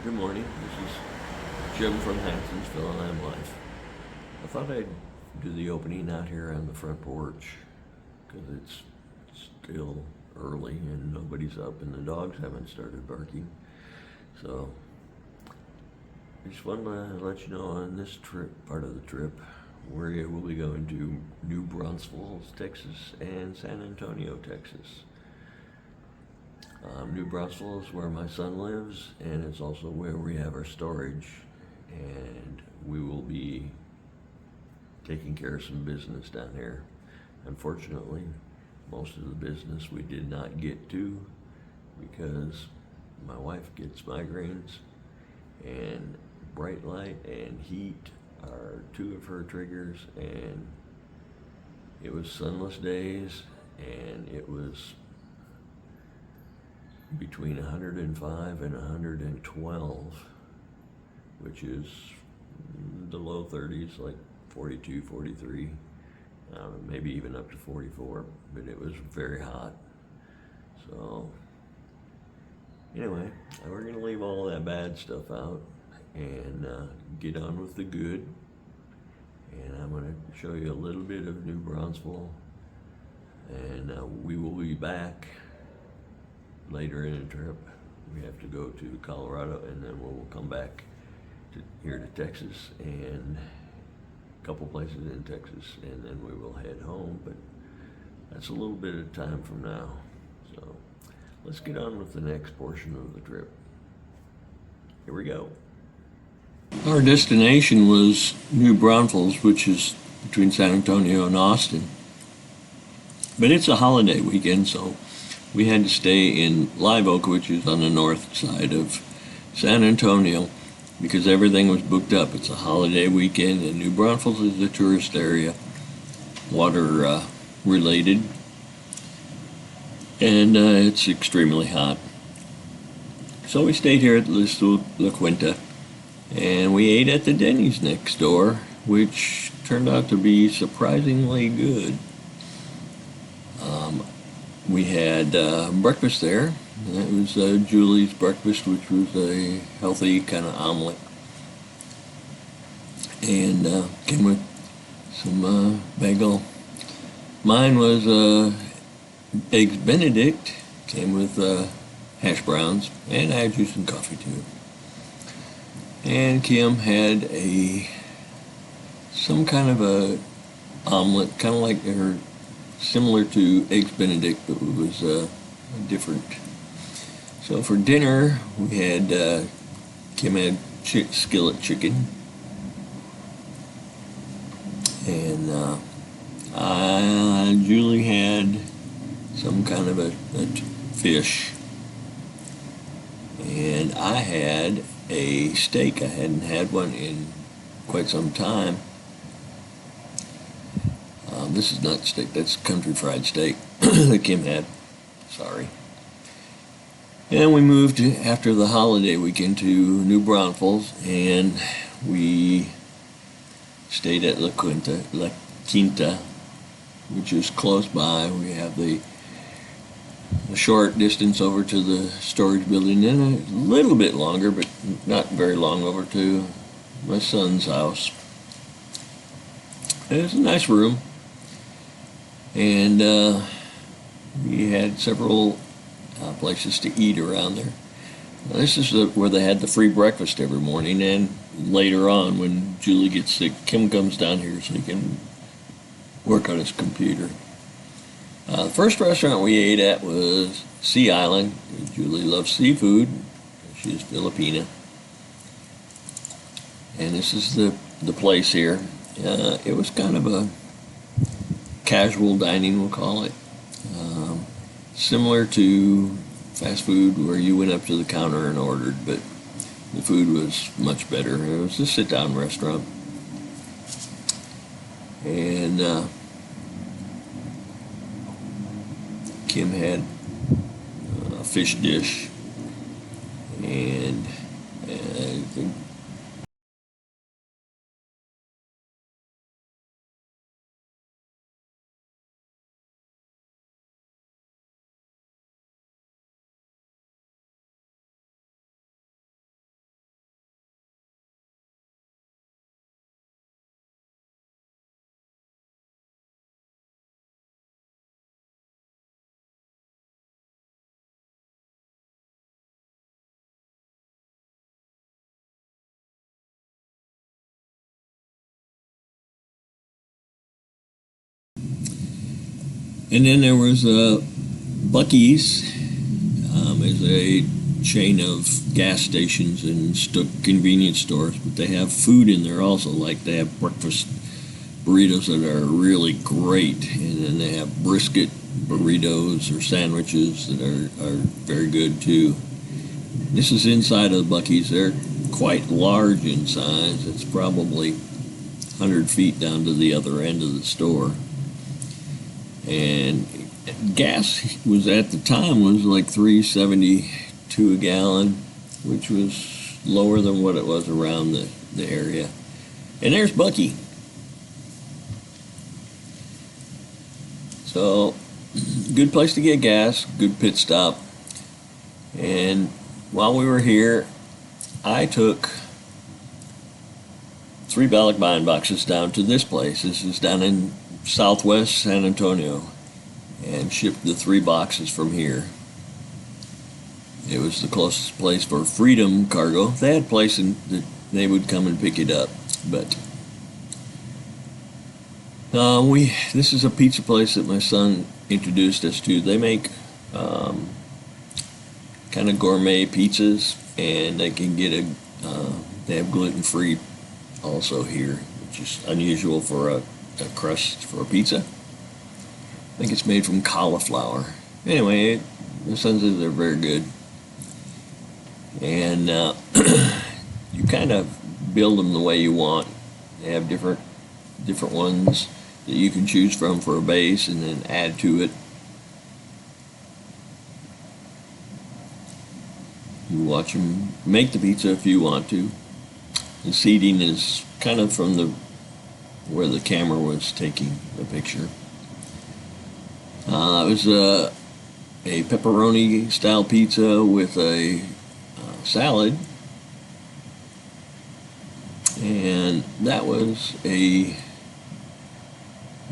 Good morning. This is Jim from Hanson's Filling I'm Life. I thought I'd do the opening out here on the front porch because it's still early and nobody's up and the dogs haven't started barking. So I just wanted to let you know on this trip, part of the trip, we will be going to New Braunfels, Texas and San Antonio, Texas. New Braunfels is where my son lives, and it's also where we have our storage, and we will be taking care of some business down here. Unfortunately, most of the business we did not get to because my wife gets migraines, and bright light and heat are two of her triggers, and it was sunless days, and it was between 105 and 112, which is the low 30s, like 42, 43, maybe even up to 44, but it was very hot. So anyway, we're going to leave all that bad stuff out and get on with the good. And I'm going to show you a little bit of New Braunfels, and we will be back later in the trip. We have to go to Colorado, and then we'll come back here to Texas and a couple places in Texas, and then we will head home. But that's a little bit of time from now. So let's get on with the next portion of the trip. Here we go. Our destination was New Braunfels, which is between San Antonio and Austin. But it's a holiday weekend, so we had to stay in Live Oak, which is on the north side of San Antonio, because everything was booked up. It's a holiday weekend, and New Braunfels is a tourist area, water related, and it's extremely hot. So we stayed here at La Quinta, and we ate at the Denny's next door, which turned out to be surprisingly good. We had breakfast there. That was Julie's breakfast, which was a healthy kind of omelet, and came with some bagel. Mine was eggs Benedict, came with hash browns, and I had juice and coffee too. And Kim had some kind of a omelet, kind of like her, similar to eggs Benedict, but it was different. So for dinner, we had Kim had skillet chicken, and Julie had some kind of a fish, and I had a steak. I hadn't had one in quite some time. This is not steak, that's country fried steak that Kim had. Sorry. And we moved after the holiday weekend to New Braunfels, and we stayed at La Quinta, which is close by. We have the short distance over to the storage building, and a little bit longer, but not very long, over to my son's house. It was a nice room. And we had several places to eat around there. Now, this is where they had the free breakfast every morning, and later on when Julie gets sick, Kim comes down here so he can work on his computer. The first restaurant we ate at was Sea Island. Julie loves seafood. She's Filipina. And this is the place here. It was kind of a casual dining, we'll call it, similar to fast food where you went up to the counter and ordered, but the food was much better. It was a sit-down restaurant, and Kim had a fish dish, and I think And then there was Buc-ee's, is a chain of gas stations and convenience stores, but they have food in there also. Like they have breakfast burritos that are really great, and then they have brisket burritos or sandwiches that are very good too. This is inside of Buc-ee's. They're quite large in size. It's probably 100 feet down to the other end of the store. And gas was at the time was like $3.72 a gallon, which was lower than what it was around the area. And there's Buc-ee. So, good place to get gas, good pit stop. And while we were here, I took 3 Balikbayan boxes down to this place. This is down in southwest San Antonio, and shipped the 3 boxes from here. It was the closest place for Freedom Cargo. They had a place that they would come and pick it up, but this is a pizza place that my son introduced us to. They make kind of gourmet pizzas, and they can get they have gluten-free also here, which is unusual for a crust for a pizza. I think it's made from cauliflower. Anyway, my son says they're very good. And you kind of build them the way you want. They have different ones that you can choose from for a base and then add to it. You watch them make the pizza if you want to. The seating is kind of from where the camera was taking the picture. It was a pepperoni style pizza with a salad, and that was I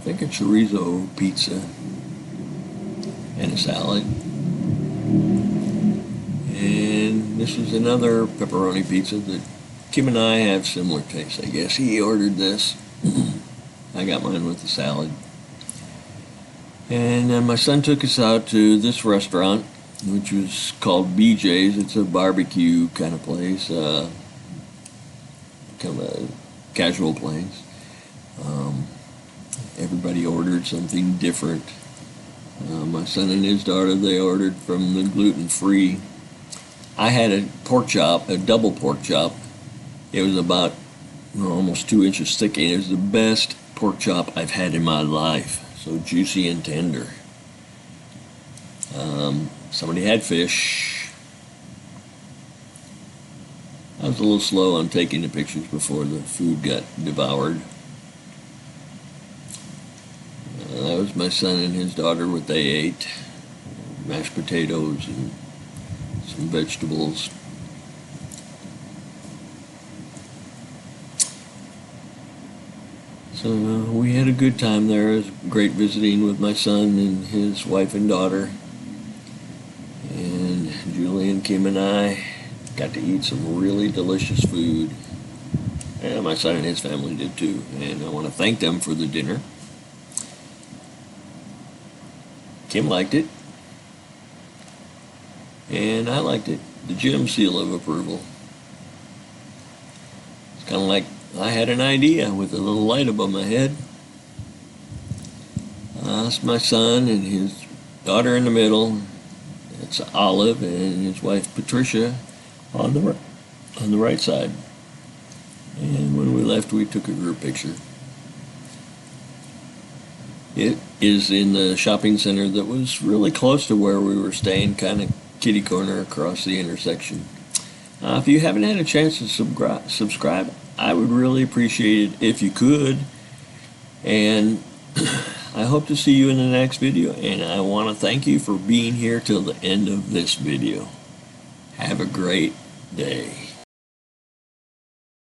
think a chorizo pizza and a salad. And this was another pepperoni pizza that Kim and I have similar tastes, I guess. He ordered this. I got mine with the salad. And then my son took us out to this restaurant, which was called BJ's. It's a barbecue kind of place, kind of a casual place. Everybody ordered something different. My son and his daughter, they ordered from the gluten-free. I had a pork chop, a double pork chop. It was about almost 2 inches thick, and it was the best pork chop I've had in my life. So juicy and tender. Somebody had fish. I was a little slow on taking the pictures before the food got devoured. That was my son and his daughter, what they ate. Mashed potatoes and some vegetables. So we had a good time there. It was great visiting with my son and his wife and daughter. And Julie and Kim and I got to eat some really delicious food. And my son and his family did too. And I want to thank them for the dinner. Kim liked it. And I liked it. The Jim seal of approval. It's kind of like I had an idea with a little light above my head. That's my son and his daughter in the middle. It's Olive and his wife Patricia on the right side. And when we left, we took a group picture. It is in the shopping center that was really close to where we were staying, kind of kitty corner across the intersection. If you haven't had a chance to subscribe, I would really appreciate it if you could. And I hope to see you in the next video, and I want to thank you for being here till the end of this video. Have a great day.